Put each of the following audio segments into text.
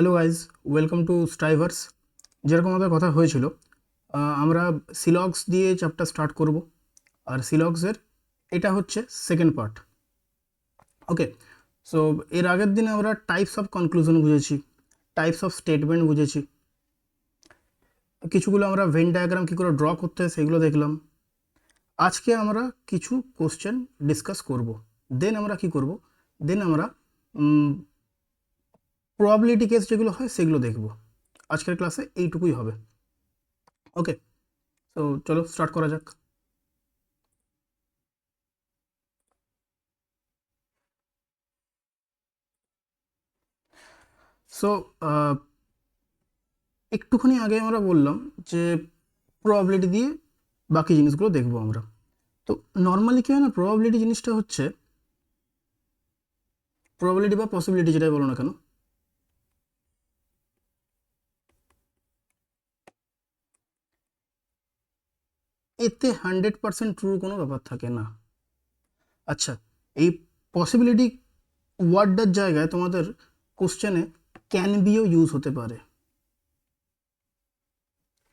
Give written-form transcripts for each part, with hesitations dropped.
Hello guys, welcome to Strivers. যেরকম আমাদের কথা হয়েছিল, আমরা সিলগস দিয়ে চ্যাপ্টার স্টার্ট করব। আর সিলগসের এটা হচ্ছে সেকেন্ড পার্ট। ওকে, সো এর আগের দিনে আমরা টাইপস অফ কনক্লুশন বুঝেছি, টাইপস অফ স্টেটমেন্ট বুঝেছি, কিছুগুলো আমরা ভেন ডায়াগ্রাম কী করে ড্র করতে হয় সেগুলো দেখলাম। আজকে আমরা কিছু কোশ্চেন ডিসকাস করব। দেন আমরা কি করব, দেন আমরা প্রবাবিলিটি কেস যেগুলো হয় সেগুলো দেখব। আজকের ক্লাসে এইটুকুই হবে। ওকে, তো চলো স্টার্ট করা যাক। সো একটুখানি আগে আমরা বললাম যে প্রবাবিলিটি দিয়ে বাকি জিনিসগুলো দেখবো আমরা। তো নর্মালি কী হয় না, প্রবাবিলিটি জিনিসটা হচ্ছে, প্রবাবিলিটি বা পসিবিলিটি যেটাই বলো না কেন, এতে 100% ট্রু কোনো ব্যাপার থাকে না। আচ্ছা, এই পসিবিলিটি ওয়ার্ডটার জায়গায় তোমাদের কোশ্চেনে ক্যান বিও ইউজ হতে পারে।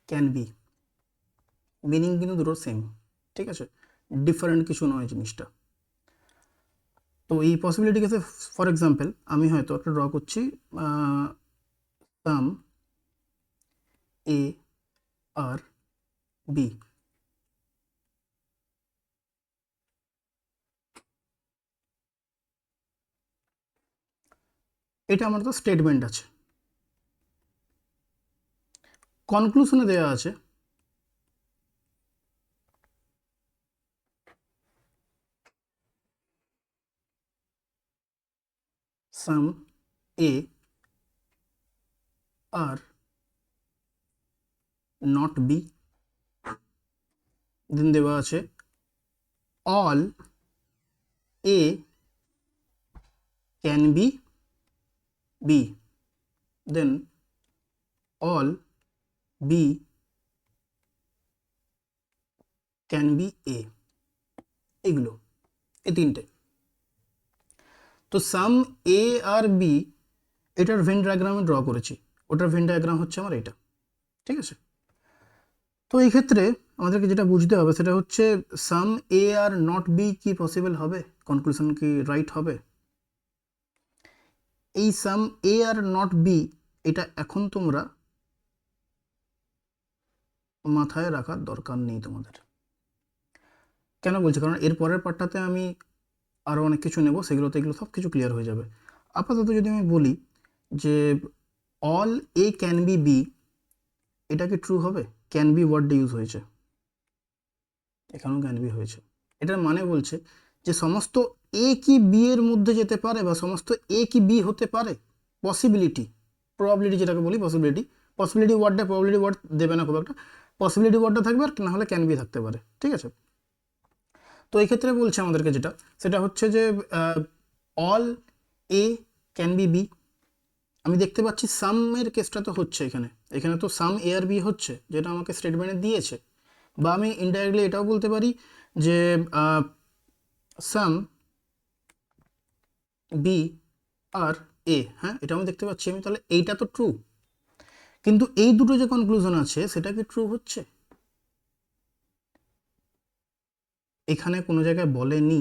ক্যান বি মিনিং কিন্তু দুটো সেম, ঠিক আছে, ডিফারেন্ট কিছু নয় জিনিসটা। তো এই পসিবিলিটি কেসে ফর এক্সাম্পল আমি হয়তো একটা ড্র করছি, সাম এ আর বি। এটা আমার তো স্টেটমেন্ট আছে। কনক্লুশনে দেওয়া আছে সাম A R not B. Then দেওয়া আছে all A can be B. Then all B can be A. এগুলো এই তিনটে। তো সাম এ আর বি এটার ভেন ডায়াগ্রামে ড্র করেছি, ওটার ভেন ডায়াগ্রাম হচ্ছে আমার এটা, ঠিক আছে। তো এই ক্ষেত্রে আমাদেরকে যেটা বুঝতে হবে সেটা হচ্ছে সাম এ আর নট বি কি পসিবল হবে, কনক্লুশন কি রাইট হবে। এই সাম এ আর নট বি এটা এখন তোমরা মাথায় রাখার দরকার নেই তোমাদের। কেন বলছি, কারণ এর পরের পার্টটাতে আমি আরও অনেক কিছু নেব, সেগুলোতে এগুলো সব কিছু ক্লিয়ার হয়ে যাবে। আপাতত যদি আমি বলি যে all A can be B, এটা কি ট্রু হবে? ক্যান বি ওয়ার্ডটা ইউজ হয়েছে, এখানেও ক্যান বি হয়েছে। এটার মানে বলছে যে সমস্ত এ কি বি এর মধ্যে যেতে পারে বা সমস্ত এ কি বি হতে পারে। পসিবিলিটি, প্রবাবিলিটি যেটাকে বলি পসিবিলিটি, পসিবিলিটি ওয়ার্ডটা প্রবাবিলিটি ওয়ার্ড দেবে না খুব একটা, পসিবিলিটি ওয়ার্ডটা থাকবে, আর না হলে ক্যান বি থাকতে পারে, ঠিক আছে। তো এই ক্ষেত্রে বলছে আমাদেরকে যেটা, সেটা হচ্ছে যে all A can be B. আমি দেখতে পাচ্ছি সামের কেসটা তো হচ্ছে এখানে, এখানে তো সাম এ আর বি হচ্ছে, যেটা আমাকে স্টেটমেন্টে দিয়েছে। বা আমি ইনডাইরেক্টলি এটাও বলতে পারি যে সাম বি আর এ, হ্যাঁ এটা আমি দেখতে পাচ্ছি আমি, তাহলে এইটা তো ট্রু। কিন্তু এই দুটো যে কনক্লুশন আছে সেটা কি ট্রু হচ্ছে? এখানে কোনো জায়গায় বলেনি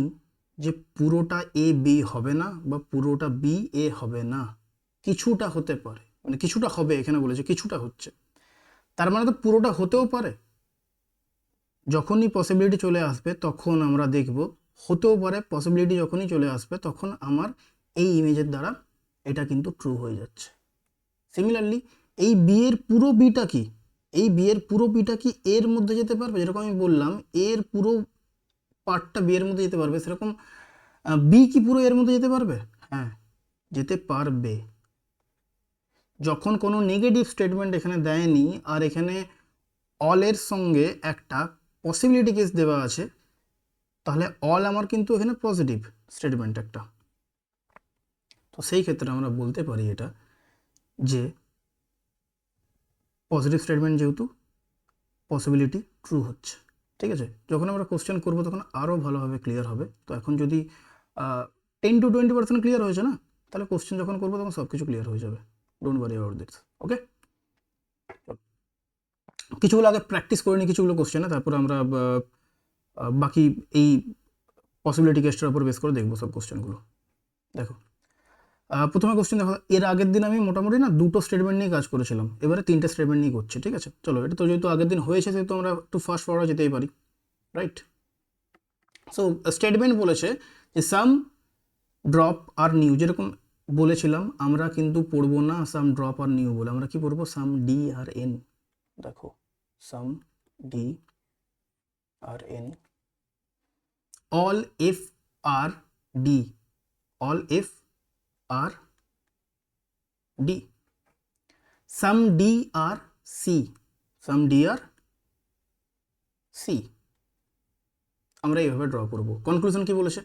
যে পুরোটা এ বি হবে না বা পুরোটা বি এ হবে না, কিছুটা হতে পারে, মানে কিছুটা হবে, এখানে বলেছে কিছুটা হচ্ছে, তার মানে তো পুরোটা হতেও পারে। যখনই পসিবিলিটি চলে আসবে তখন আমরা দেখব হতেও পারে, পসিবিলিটি যখনই চলে আসবে তখন আমার এই ইমেজের দ্বারা এটা কিন্তু ট্রু হয়ে যাচ্ছে। সিমিলারলি এই বি এর পুরো বিটা কি, এই বি এর পুরো বিটা কি এর মধ্যে যেতে পারবে? যেরকম আমি বললাম এর পুরো পার্টটা বি এর মধ্যে যেতে পারবে, সেরকম বি কি পুরো এর মধ্যে যেতে পারবে? হ্যাঁ, যেতে পারবে। যখন কোনো নেগেটিভ স্টেটমেন্ট এখানে দেয়নি আর এখানে অলের সঙ্গে একটা পসিবিলিটি কেস দেওয়া আছে, তাহলে অল আমার কিন্তু এখানে পজিটিভ স্টেটমেন্ট একটা। তো সেই ক্ষেত্রে আমরা বলতে পারি এটা যে পজিটিভ স্টেটমেন্ট যেহেতু, পসিবিলিটি ট্রু হচ্ছে, ঠিক আছে। যখন আমরা কোশ্চেন করবো তখন আরও ভালোভাবে ক্লিয়ার হবে। তো এখন যদি 10 to 20% ক্লিয়ার হয়েছে না, তাহলে কোশ্চেন যখন করবো তখন সব কিছু ক্লিয়ার হয়ে যাবে, ডোন্ট ওয়ারি অ্যাবাউট দিস। ওকে, কিছুগুলো আগে প্র্যাকটিস করে নিই, কিছুগুলো কোশ্চেনে, তারপর আমরা বাকি এই পসিবিলিটি কেসটার উপর বেস করে দেখবো সব কোশ্চেনগুলো। দেখো প্রথমে কোশ্চেন দেখো, এর আগের দিন আমি মোটামুটি না 2টো স্টেটমেন্ট নিয়ে কাজ করেছিলাম, এবারে 3টে স্টেটমেন্ট নিয়ে করছি। ঠিক আছে, চলো এটা তো যেহেতু আগের দিন হয়েছে সেহেতু আমরা একটু ফাস্ট ফরওয়ার্ড যেতেই পারি, রাইট? সো স্টেটমেন্ট বলেছে যে সাম ড্রপ আর নিউ, যেরকম বলেছিলাম আমরা কিন্তু পড়বো না সাম ড্রপ আর নিউ বলে, আমরা কি পড়বো? Some D are N. দেখো some D are N, all F are D, all F are D, some D are C, some D are C, আমরা এইভাবে ড্র করব। কনক্লুশন কি বলেছে?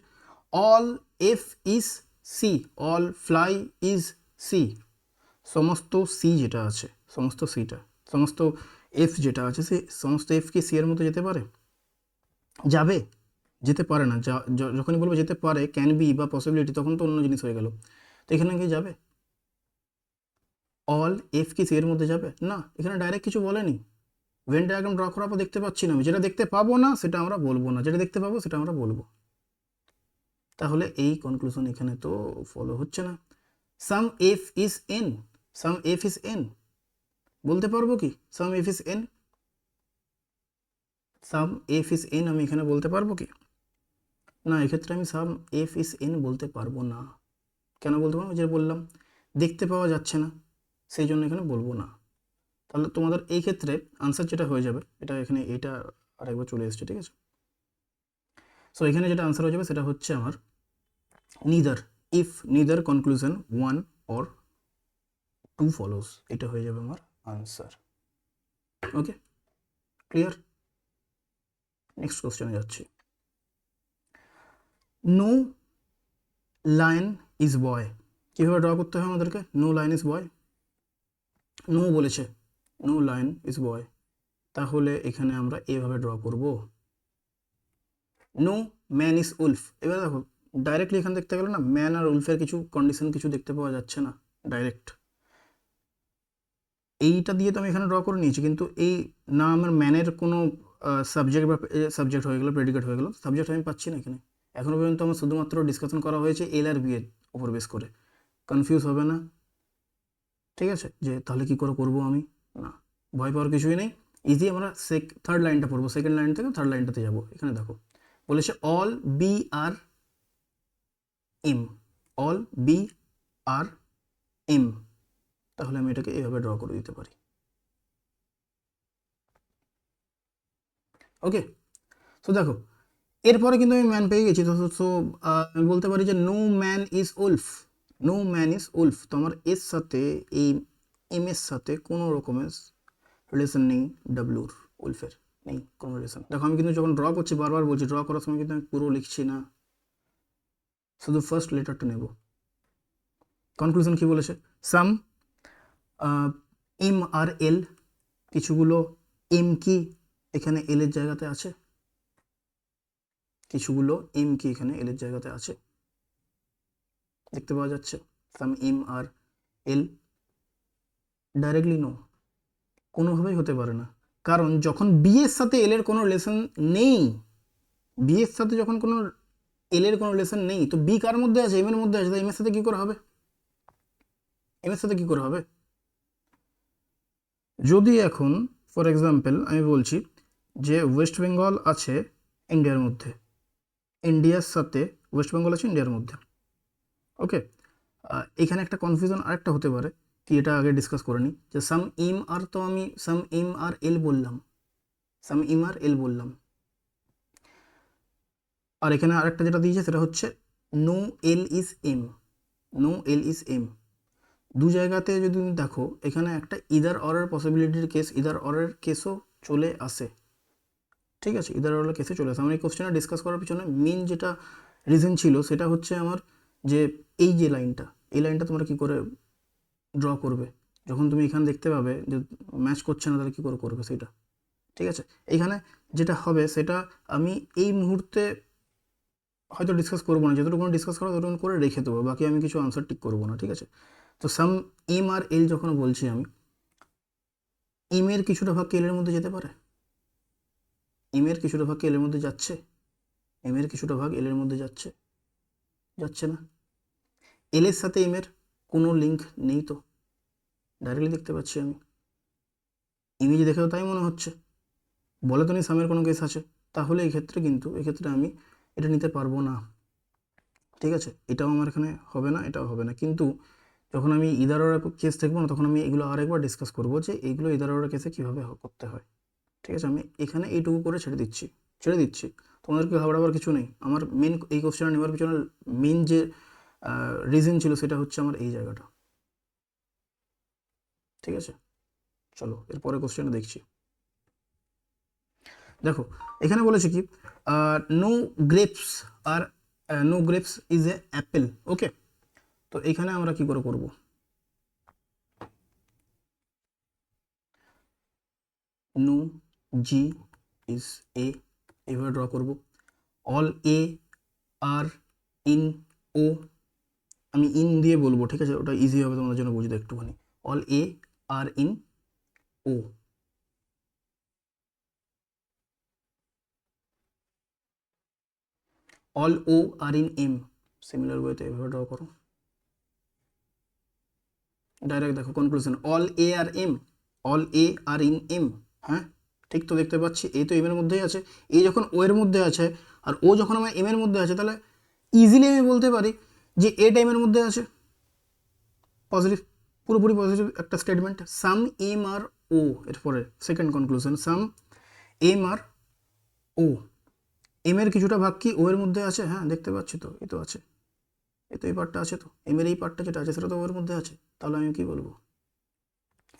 All F is C, all fly is C, সমস্ত C যেটা আছে, সমস্ত সিটা, সমস্ত এফ যেটা আছে সে সমস্ত এফ কি সি এর মধ্যে যেতে পারে? যাবে? যেতে পারে না। যখনই বলবো যেতে পারে, ক্যান বি বা পসিবিলিটি, তখন তো অন্য জিনিস হয়ে গেল। তো এখানে কি যাবে? অল এফ কি সি এর মধ্যে যাবে? না, এখানে ডাইরেক্ট কিছু বলেনি। ভেন ডায়াগ্রাম ড্র করার পর দেখতে পাচ্ছি না আমি, যেটা দেখতে পাবো না সেটা আমরা বলবো না, যেটা দেখতে পাবো সেটা আমরা বলবো। তাহলে এই কনক্লুশন এখানে তো ফলো হচ্ছে না। Some F is N, some F is N বলতে পারবো কি? Some F is N, some F is N আমি এখানে বলতে পারবো কি? না, এক্ষেত্রে আমি সাম এফ ইজ এন বলতে পারবো না। কেন বলতে পারবো? যে বললাম দেখতে পাওয়া যাচ্ছে না, সেই জন্য এখানে বলবো না। তাহলে তোমাদের এই ক্ষেত্রে আনসার যেটা হয়ে যাবে, এটা এখানে এটা আরেকবার চলে এসছে, ঠিক আছে? সো এখানে যেটা আনসার হয়ে যাবে সেটা হচ্ছে আমার neither, if neither conclusion 1 or 2 follows, এটা হয়ে যাবে আমার আনসার। ওকে, ক্লিয়ার? নেক্সট কোশ্চেনে যাচ্ছি। নো লাইন ইজ বয়, কীভাবে ড্র করতে হয় আমাদেরকে? No line is boy, no বলেছে, নো লাইন ইজ বয়, তাহলে এখানে আমরা এভাবে ড্র করব। নো ম্যান ইজ উলফ, এবার দেখো ডাইরেক্টলি এখানে দেখতে গেলে না ম্যান আর উলফের কিছু কন্ডিশন কিছু দেখতে পাওয়া যাচ্ছে না ডাইরেক্ট, এইটা দিয়ে তো আমি এখানে ড্র করে নিয়েছি, কিন্তু এই না আমার ম্যানের কোনো সাবজেক্ট বা সাবজেক্ট হয়ে গেলো, প্রেডিকেট হয়ে গেলো, সাবজেক্ট আমি পাচ্ছি না এখানে। এখনও পর্যন্ত আমার শুধুমাত্র ডিসকাশন করা হয়েছে এল আর বি এর উপর বেস করে। কনফিউজ হবে না, ঠিক আছে? যে তাহলে কি করে করবো আমি? না, ভয় পাওয়ার কিছুই নেই, ইজি। আমরা থার্ড লাইনটা পড়বো, সেকেন্ড লাইন থেকে থার্ড লাইনটাতে যাবো। এখানে দেখো বলেছে all B are M, all B are M, তাহলে আমি এটাকে এভাবে ড্র করে দিতে পারি। ওকে, সো দেখো এরপরে কিন্তু আমি ম্যান পেয়ে গেছি। সো আমি বলতে পারি যে no man is wolf, no man is wolf. তো আমার এর সাথে এই এম এর সাথে কোনো রকমের রিলেশন নেই, ডাব্লুর উলফের নেই কোনো রিলেশন। দেখো আমি কিন্তু যখন ড্র করছি বারবার বলছি, ড্র করার সময় কিন্তু আমি পুরো লিখছি না, শুধু ফার্স্ট লেটারটা নেব। কনক্লুশন কি বলেছে? সাম এম আর এল, কিছুগুলো এম কি এখানে এল এর জায়গাতে আছে, কিছুগুলো এম কি এখানে এল এর জায়গাতে আছে, দেখতে পাওয়া যাচ্ছে। সাম এম আর এল, ডাইরেক্টলি নো, কোনোভাবেই হতে পারে না, কারণ যখন বি এর সাথে এল এর কোনো রিলেশন নেই, বি এর সাথে যখন কোনো এল এর কোনো রিলেশন নেই, তো বি কার মধ্যে আছে? এম এর মধ্যে আছে, তো এম এর সাথে কি করে হবে? এম এর সাথে কি করে হবে? যদি এখন ফর এক্সাম্পল আমি বলছি যে ওয়েস্ট বেঙ্গল আছে ইন্ডিয়ার মধ্যে, ইন্ডিয়ার সাথে ওয়েস্ট বেঙ্গল আছে ইন্ডিয়ার মধ্যে, ওকে, এখানে একটা কনফিউশন আরেকটা হতে পারে কি, এটা আগে ডিসকাস করে নিই, যে সাম এম আর, তো আমি সাম এম আর এল বললাম, সাম এম আর এল বললাম, আর এখানে আরেকটা যেটা দিয়েছে সেটা হচ্ছে no L is M, no L is M. দু জায়গাতে যদি তুমি দেখো এখানে একটা ইদার অরের পসিবিলিটির কেস, ইদার অরের কেসও চলে আসে, ঠিক আছে? ইদার অরের কেসে চলে আসে। আমার এই কোশ্চেনটা ডিসকাস করার পিছনে মেন যেটা রিজন ছিল সেটা হচ্ছে আমার যে এই যে লাইনটা, এই লাইনটা তোমরা কী করে ড্র করবে যখন তুমি এখানে দেখতে পাবে যে ম্যাচ করছে না, তাহলে কী করে করবে সেটা, ঠিক আছে? এখানে যেটা হবে সেটা আমি এই মুহূর্তে হয়তো ডিসকাস করবো না, যতটুকু ডিসকাস করা ততটুকু করে রেখে দেবো, বাকি আমি কিছু আনসার টিক করবো না, ঠিক আছে? তো সাম এম আর এল যখন বলছি আমি, এম এর কিছুটা ভাগ কি এল এর মধ্যে যেতে পারে? এম এর কিছুটা ভাগ কি এল এর মধ্যে যাচ্ছে? এম এর কিছুটা ভাগ এল এর মধ্যে যাচ্ছে? যাচ্ছে না। এল এর সাথে এম এর কোনো লিঙ্ক নেই তো, ডাইরেক্টলি দেখতে পাচ্ছি আমি, ইমেজ দেখেও তাই মনে হচ্ছে, বলে তো নি সামের কোনো কেস আছে। তাহলে এই ক্ষেত্রে কিন্তু এক্ষেত্রে আমি এটা নিতে পারবো না, ঠিক আছে? এটাও আমার এখানে হবে না, এটাও হবে না। কিন্তু যখন আমি ইদার অর কেস দেখবো না, তখন আমি এগুলো আরেকবার ডিসকাস করবো যে এইগুলো ইদার অর কেসে কীভাবে করতে হয়, ঠিক আছে? আমি এখানে এইটুকু করে ছেড়ে দিচ্ছি, তোমাদেরকে ঘাবড়াবার কিছু নেই। আমার মেন এই কোশ্চেনটা নেওয়ার পিছনে মেন যে রিজন ছিল সেটা হচ্ছে আমার এই জায়গাটা, ঠিক আছে? চলো এরপরে কোশ্চেনটা দেখছি। দেখো এখানে বলেছে কি, no grapes are no grapes is a apple, okay? তো এখানে আমরা কি করে করব? নো জি ইজ এ, এভাবে ড্র করব। অল এ আর ইন ও, আমি ইন দিয়ে বলবো, ঠিক আছে? ওটা ইজি হবে তোমাদের জন্য বুঝতে একটুখানি। All A are in O, all O are in M, similar ওয়েতে এভাবে ড্র করো। ডাইরেক্ট দেখো conclusion, all A are M, all A are in M, হ্যাঁ ঠিক তো দেখতে পাচ্ছি, এই তো এম এর মধ্যেই আছে। এই যখন ও এর মধ্যে আছে আর ও যখন আমার এম এর মধ্যে আছে, তাহলে ইজিলি আমি বলতে পারি যে এ টাইমের মধ্যে আছে। পজিটিভ, পুরোপুরি পজিটিভ একটা স্টেটমেন্ট। সাম এম আর ও, এরপরে সেকেন্ড কনক্লুশন, সাম এম আর ও, এম এর কিছুটা ভাগ কি ও এর মধ্যে আছে? হ্যাঁ দেখতে পাচ্ছি তো, এই তো আছে, এই তো এই পার্টটা আছে, তো এম এর এই পার্টটা যেটা আছে সেটা তো ও এর মধ্যে আছে। তাহলে আমি কি বলবো?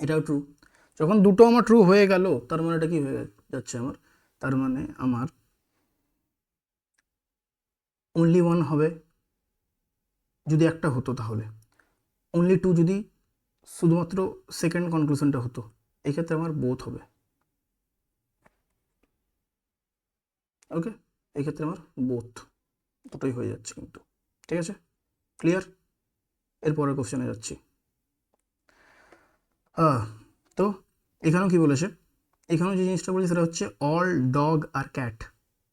এটাও ট্রু। যখন দুটো আমার ট্রু হয়ে গেল, তার মানে এটা কি হয়ে যাচ্ছে আমার? তার মানে আমার অনলি ওয়ান হবে যদি একটা হতো, তাহলে অনলি টু যদি শুধুমাত্র সেকেন্ড কনক্লুশনটা হতো, এক্ষেত্রে আমার বোথ হবে, ওকে? এক্ষেত্রে আমার বোথ দুটোই হয়ে যাচ্ছে কিন্তু, ঠিক আছে? ক্লিয়ার? এরপরের কোশ্চেনে যাচ্ছি। তো এখানেও কি বলেছে, এখানেও যে জিনিসটা বলেছে সেটা হচ্ছে all dog are cat,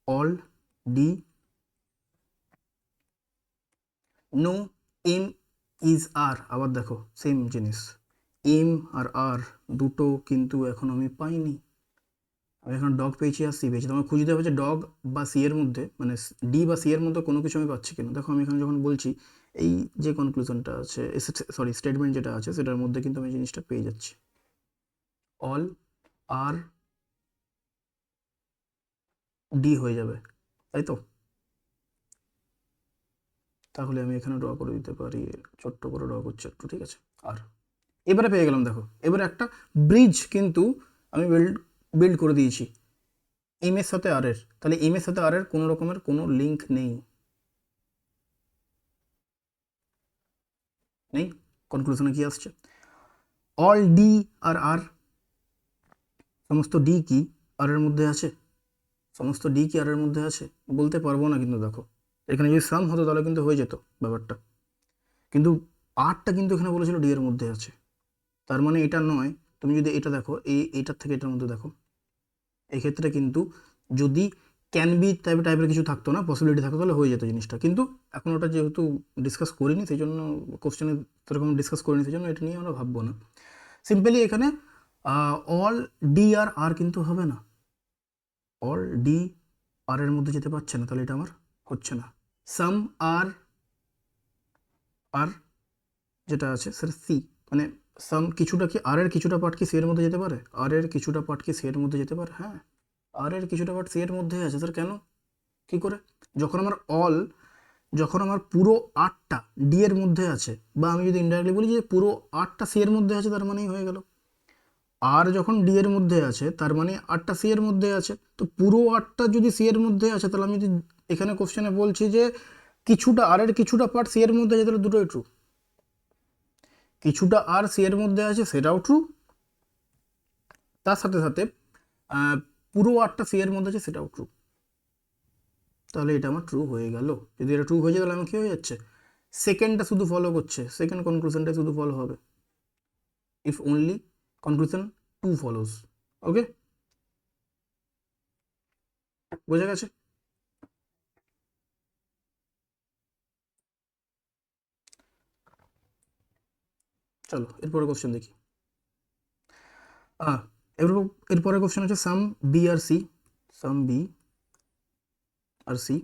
all D, no M is R, আবার দেখো সেম জিনিস, এম আর আর দুটো কিন্তু এখন আমি পাইনি। আমি এখন ডগ পেয়েছি আর সি পেয়েছি, তোমার খুঁজতে হবে যে ডগ বা সি এর মধ্যে, মানে ডি বা সি এর মধ্যে কোনো কিছু আমি পাচ্ছি কিনা। দেখো আমি এখানে যখন বলছি, এই যে কনক্লুশনটা আছে, সরি স্টেটমেন্ট যেটা আছে সেটার মধ্যে কিন্তু আমি জিনিসটা পেয়ে যাচ্ছি, অল আর ডি হয়ে যাবে, তাই তো? তাহলে আমি এখানে ড্র করে দিতে পারি, ছোট্ট করে ড্র করছি একটু, ঠিক আছে? আর এবারে পেয়ে গেলাম, দেখো এবারে একটা ব্রিজ কিন্তু আমি বিল্ড করে দিয়েছি এম এর সাথে আর এর। তাহলে এম এর সাথে আর এর কোনো রকমের কোনো লিঙ্ক নেই, নেই। কনক্লুশনে কি আসছে? অল ডি আর আর, সমস্ত ডি কি আর এর মধ্যে আছে? সমস্ত ডি কি আর এর মধ্যে আছে? বলতে পারবো না কিন্তু, দেখো এখানে যদি সাম হতো তাহলে কিন্তু হয়ে যেত ব্যাপারটা, কিন্তু আরটা কিন্তু এখানে বলেছিল ডি এর মধ্যে আছে। তার মানে এটা নয়, তুমি যদি এটা দেখো, এইটার থেকে এটার মধ্যে দেখো, এক্ষেত্রে কিন্তু যদি ক্যান বি টাইপের কিছু থাকতো না, পসিবিলিটি থাকতো, তাহলে হয়ে যেত জিনিসটা। কিন্তু এখন ওটা যেহেতু ডিসকাস করিনি, সেই জন্য কোশ্চেনে সেরকম ডিসকাস করিনি, সেই জন্য এটা নিয়ে আমরা ভাববো না। সিম্পলি এখানে অল ডি আর আর কিন্তু হবে না, অল ডি আর এর মধ্যে যেতে পারছে না, তাহলে এটা আমার হচ্ছে না। সাম আর আর যেটা আছে সেটা সি, মানে সাম কিছুটা কি আর এর কিছুটা পার্ট কি সি এর মধ্যে যেতে পারে? আর এর কিছুটা পার্ট কি সি এর মধ্যে যেতে পারে? হ্যাঁ, আর এর কিছুটা পার্ট সি এর মধ্যে আছে, স্যার কেন, কি করে? যখন আমার যখন আমার পুরো আটটা ডি এর মধ্যে আছে, বা আমি যদি ইনডাইরেক্টলি বলি যে পুরো আটটা সি এর মধ্যে আছে, তার মানেই হয়ে গেল। আর যখন ডি এর মধ্যে আছে তার মানে আটটা সি এর মধ্যে আছে, তো পুরো আটটা যদি সি এর মধ্যে আছে, তাহলে আমি যদি এখানে কোশ্চেনে বলছি যে কিছুটা আর এর কিছুটা পার্ট সি এর মধ্যে আছে, তাহলে দুটোই ট্রু। কিছুটা আর সি এর মধ্যে আছে সেটাও ট্রু, তার সাথে সাথে পুরো আটটা সি এর মধ্যে আছে সেটাও ট্রু। তাহলে এটা আমার ট্রু হয়ে গেল। যদি এটা ট্রু হয়ে যায় তাহলে আমার কী হয়ে যাচ্ছে? সেকেন্ডটা শুধু ফলো করছে, সেকেন্ড কনক্লুশনটা শুধু ফলো হবে if only conclusion 2 follows. Okay, বোঝা গেছে? চলো এরপরে কোশ্চেন দেখি। এরপরে কোশ্চেন হচ্ছে some B are C, some B are C,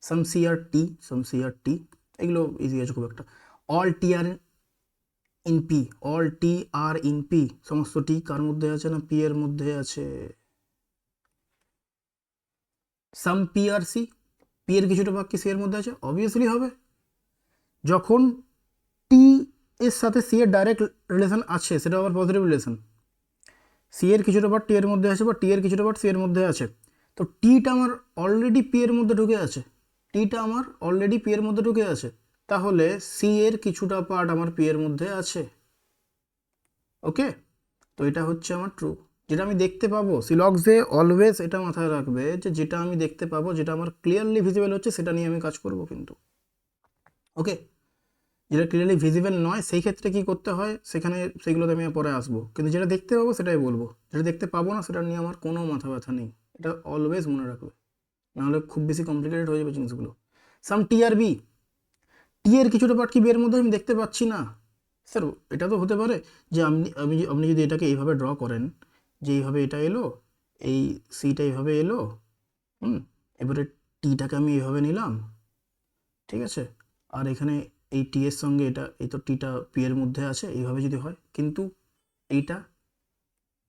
some C are T, some C are T, এগুলো ইজি আছে খুব একটা। All T are in P, all T are in P, সমস্ত টি কার মধ্যে আছে না পি এর মধ্যে আছে। সাম পি আর সি, পি এর কিছুটা ভাগ কি সি এর মধ্যে আছে? অবভিয়াসলি হবে। যখন টি এর সাথে সি এর ডাইরেক্ট রিলেশন আছে, সেটা আবার পজিটিভ রিলেশন। সি এর কিছুটা পার্ট টি এর মধ্যে আছে বা টি এর কিছুটা পার্ট সি এর মধ্যে আছে, তো টিটা আমার অলরেডি পি এর মধ্যে ঢুকে আছে, টিটা আমার অলরেডি পি এর মধ্যে ঢুকে আছে, তাহলে সি এর কিছুটা পার্ট আমার পি এর মধ্যে আছে। ওকে, তো এটা হচ্ছে আমার ট্রু, যেটা আমি দেখতে পাবো। সিলক্সে অলওয়েজ এটা মাথায় রাখবে যে যেটা আমি দেখতে পাবো, যেটা আমার ক্লিয়ারলি ভিজিবল হচ্ছে, সেটা নিয়ে আমি কাজ করব কিন্তু। ওকে, যেটা ক্লিয়ারলি ভিজিবল নয় সেই ক্ষেত্রে কি করতে হয় সেখানে, সেগুলোতে আমি পরে আসবো, কিন্তু যেটা দেখতে পাবো সেটাই বলবো, যেটা দেখতে পাবো না সেটা নিয়ে আমার কোনো মাথা ব্যথা নেই, এটা অলওয়েজ মনে রাখবে, নাহলে খুব বেশি কমপ্লিকেটেড হয়ে যাবে জিনিসগুলো। সাম টি আর বি, টি এর কিছুটা পার্ট কি বি এর মধ্যে আমি দেখতে পাচ্ছি না। স্যার এটা তো হতে পারে যে আপনি যদি এটাকে এইভাবে ড্র করেন, যে এইভাবে এটা এলো, এই সিটা এইভাবে এলো, এবারে টিটাকে আমি এইভাবে নিলাম, ঠিক আছে, আর এখানে এই টি এর সঙ্গে এটা, এই তো টিটা পি এর মধ্যে আছে, এইভাবে যদি হয়, কিন্তু এইটা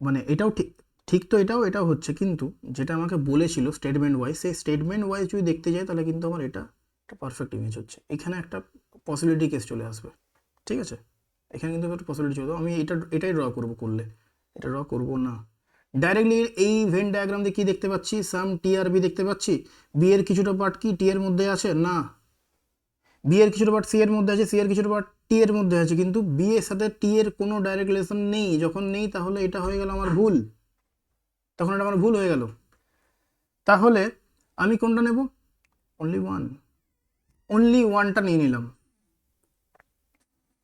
মানে এটাও ঠিক, ঠিক তো এটাও হচ্ছে, কিন্তু যেটা আমাকে বলেছিল স্টেটমেন্ট ওয়াইজ, সেই স্টেটমেন্ট ওয়াইজ যদি দেখতে যাই তাহলে কিন্তু আমার এটা একটা পারফেক্ট ইমেজ হচ্ছে। এখানে একটা পসিবিলিটি কেস চলে আসবে, ঠিক আছে, এখানে কিন্তু একটা পসিবিলিটি চলে, আমি এটাই ড্র করবো, করলে এটা ড্র করবো না। ডাইরেক্টলি এই ভেন ডায়াগ্রাম দিয়ে কি দেখতে পাচ্ছি, সাম টি আর বি দেখতে পাচ্ছি, বি এর কিছুটা পার্ট কি টি এর মধ্যে আছে না, বি এর কিছুটা পার্ট সি এর মধ্যে আছে, সি এর কিছুটা পার্ট টি এর মধ্যে আছে, কিন্তু বি এর সাথে টি এর কোনো ডাইরেক্ট রিলেশন নেই। যখন নেই তাহলে এটা হয়ে গেল আমার ভুল, তখন এটা আমার ভুল হয়ে গেল। তাহলে আমি কোনটা নেব? অনলি ওয়ান, অনলি ওয়ানটা নিয়ে নিলাম।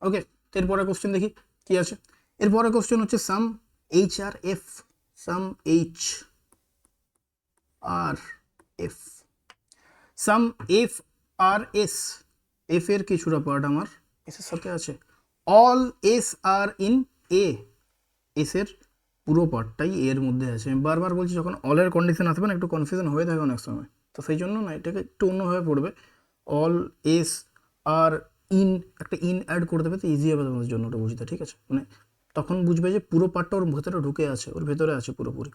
ওকে, এরপরে কোশ্চেন দেখি কি আছে। এরপরে কোশ্চেন হচ্ছে some H are F, some H are F, some F are S, F এর কিছুটা পার্ট আমার এস এর সাথে আছে, all S are in A, S এর পুরো পার্টটাই এর মধ্যে আছে। আমি বারবার বলছি যখন অলের কন্ডিশন আসবে না একটু কনফিউশন হয়ে থাকে অনেক সময়, তো সেই জন্য না এটাকে একটু অন্যভাবে পড়বে, অল এস আর ইন, একটা ইন অ্যাড করে দেবে তো ইজি হবে তোমাদের জন্য ওটা বুঝতে, ঠিক আছে, মানে তখন বুঝবে যে পুরো পার্টটা ওর ভেতরে ঢুকে আছে, ওর ভেতরে আছে পুরোপুরি,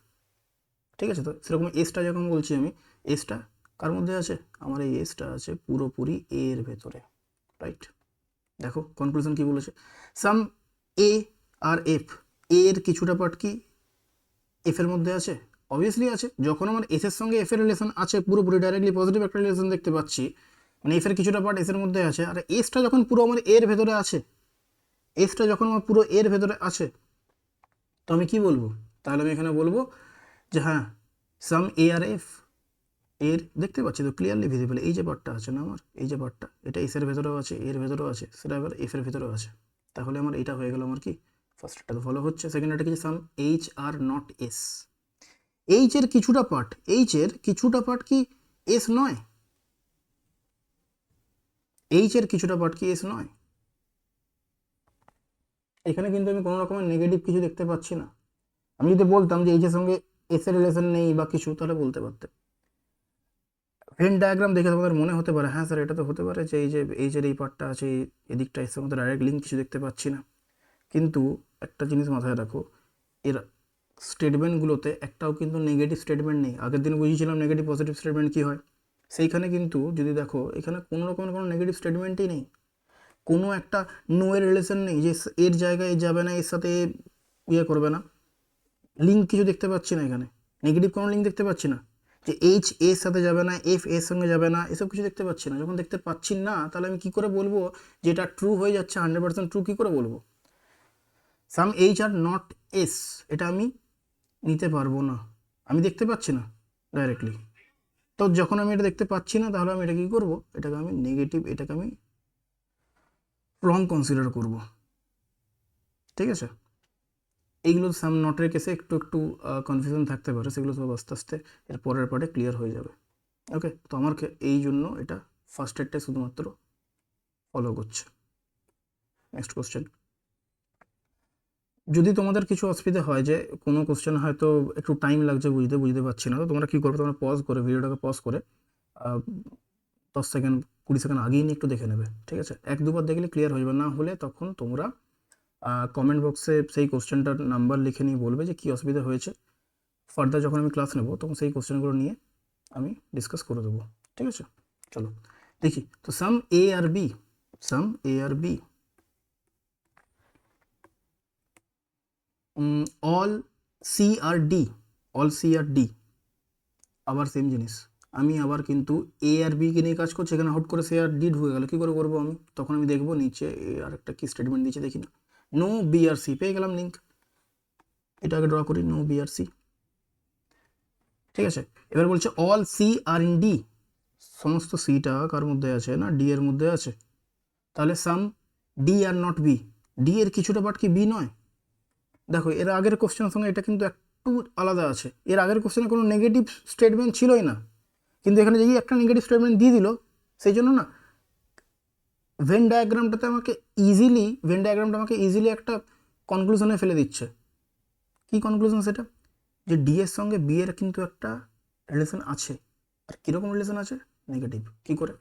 ঠিক আছে। তো সেরকম এসটা যখন বলছি আমি, এসটা কার মধ্যে আছে, আমার এই এসটা আছে পুরোপুরি এর ভেতরে, রাইট। দেখো কনক্লুশন কি বলেছে, সাম এ আর এফ, এর কিছুটা পার্ট কি এফ এর মধ্যে আছে, অবভিয়াসলি আছে। যখন আমার এস এর সঙ্গে এফ এর রিলেশন আছে পুরোপুরি ডাইরেক্টলি পজিটিভ একটা রিলেশন দেখতে পাচ্ছি, মানে এফ এর কিছুটা পার্ট এস এর মধ্যে আছে, আর এসটা যখন পুরো আমার এর ভেতরে আছে, এসটা যখন আমার পুরো এর ভেতরে আছে, তো আমি কি বলবো, তাহলে আমি এখানে বলবো যে হ্যাঁ সাম এ আর এফ, এর দেখতে পাচ্ছি তো ক্লিয়ারলি ভিজিবল, এই যে পার্টটা আছে না আমার, এই যে পার্টটা, এটা এস এর ভেতরেও আছে এর ভেতরেও আছে, সেটা এবার এফ এর ভেতরেও আছে, তাহলে আমার এটা হয়ে গেল আমার কি, ফার্স্টটা তো ফলো হচ্ছে, সেকেন্ডটা কি some H are not S, H এর কিছুটা পার্ট, এইচ এর কিছুটা পার্ট কি এস নয়, এইচ এর কিছুটা পার্ট কি এস নয়, এখানে কিন্তু আমি কোনো রকমের নেগেটিভ কিছু দেখতে পাচ্ছি না। আমি যদি বলতাম যে এইচ এর সঙ্গে এস এর রিলেশন নেই বা কিছু, তাহলে বলতে পারতে। ভেন ডায়াগ্রাম দেখে তোমাদের মনে হতে পারে হ্যাঁ স্যার এটা তো হতে পারে যে এই যে এইচ এর এই পার্টটা আছে, এদিকটা এর সঙ্গে ডাইরেক্ট লিঙ্ক কিছু দেখতে পাচ্ছি না, কিন্তু একটা জিনিস মাথায় রাখো, এর স্টেটমেন্টগুলোতে একটাও কিন্তু নেগেটিভ স্টেটমেন্ট নেই। আগের দিন বুঝিয়েছিলাম নেগেটিভ পজিটিভ স্টেটমেন্ট কী হয়, সেইখানে কিন্তু যদি দেখো এখানে কোনো রকমের কোনো নেগেটিভ স্টেটমেন্টই নেই, কোনো একটা নো এর রিলেশন নেই যে এর জায়গায় যাবে না, এর সাথে ইয়ে করবে না, লিঙ্ক কিছু দেখতে পাচ্ছি না, এখানে নেগেটিভ কোনো লিঙ্ক দেখতে পাচ্ছি না, যে এইচ এর সাথে যাবে না, এফ এর সঙ্গে যাবে না, এসব কিছু দেখতে পাচ্ছি না। যখন দেখতে পাচ্ছি না তাহলে আমি কী করে বলবো যে এটা ট্রু হয়ে যাচ্ছে, 100% ট্রু কী করে বলবো? সাম এইচ আর নট এস, এটা আমি নিতে পারবো না, আমি দেখতে পাচ্ছি না ডাইরেক্টলি। তো যখন আমি এটা দেখতে পাচ্ছি না তাহলে আমি এটা কী করবো, এটাকে আমি নেগেটিভ, এটাকে আমি রং কনসিডার করব, ঠিক আছে। এইগুলো সাম নটের কেসে একটু একটু কনফিউশন থাকতে পারে, সেগুলো সব আস্তে আস্তে এর পরের পার্টে ক্লিয়ার হয়ে যাবে। ওকে, তো আমার এই জন্য এটা ফার্স্ট এডটাই শুধুমাত্র ফলো করছে। Next question. যদি তোমাদের কিছু অসুবিধা হয় যে কোনো কোশ্চেন হয়তো একটু টাইম লাগছে বুঝতে পারছি না, তো তোমরা কী করবে, তোমরা পজ করে ভিডিওটাকে পজ করে 10 সেকেন্ড 20 সেকেন্ড আগেই নিয়ে একটু দেখে নেবে, ঠিক আছে। এক দুবার দেখলে ক্লিয়ার হয়ে যাবে, না হলে তখন তোমরা কমেন্ট বক্সে সেই কোশ্চেনটার নাম্বার লিখে নিয়ে বলবে যে কী অসুবিধা হয়েছে। ফার্দার যখন আমি ক্লাস নেব তখন সেই কোশ্চেনগুলো নিয়ে আমি ডিসকাস করে দেবো, ঠিক আছে। চলো দেখি, তো some A are B, some A are B, all C R D, all C R D আবার সেম জিনিস। আমি আবার কিন্তু এ আর বিকে নিয়ে কাজ করছি, এখানে হট করে সি আর ডি ঢুকে গেল, কী করে করবো আমি? তখন আমি দেখবো নিচে এ আর একটা কি স্টেটমেন্ট দিয়েছে দেখি না, নো বি আর সি, পেয়ে গেলাম লিঙ্ক। এটা আগে ড্র করি, নো বি আর সি, ঠিক আছে। এবার বলছে all C are in D, সমস্ত সিটা কার মধ্যে আছে না, ডি এর মধ্যে আছে। তাহলে some D are not B, D এর কিছুটা পার্ট কি বি নয়? দেখো এর আগের কোশ্চেনের সঙ্গে এটা কিন্তু একটু আলাদা আছে, এর আগের কোশ্চেনে কোনো নেগেটিভ স্টেটমেন্ট ছিলই না, কিন্তু এখানে যেই একটা নেগেটিভ স্টেটমেন্ট দিয়ে দিল, সেই জন্য না ভেন ডায়াগ্রামটা আমাকে ইজিলি একটা কনক্লুশনে ফেলে দিচ্ছে। কি কনক্লুশন সেটা? যে ডি এর সঙ্গে বি এর কিন্তু একটা রিলেশন আছে। আর কীরকম রিলেশন আছে? নেগেটিভ। কি করে?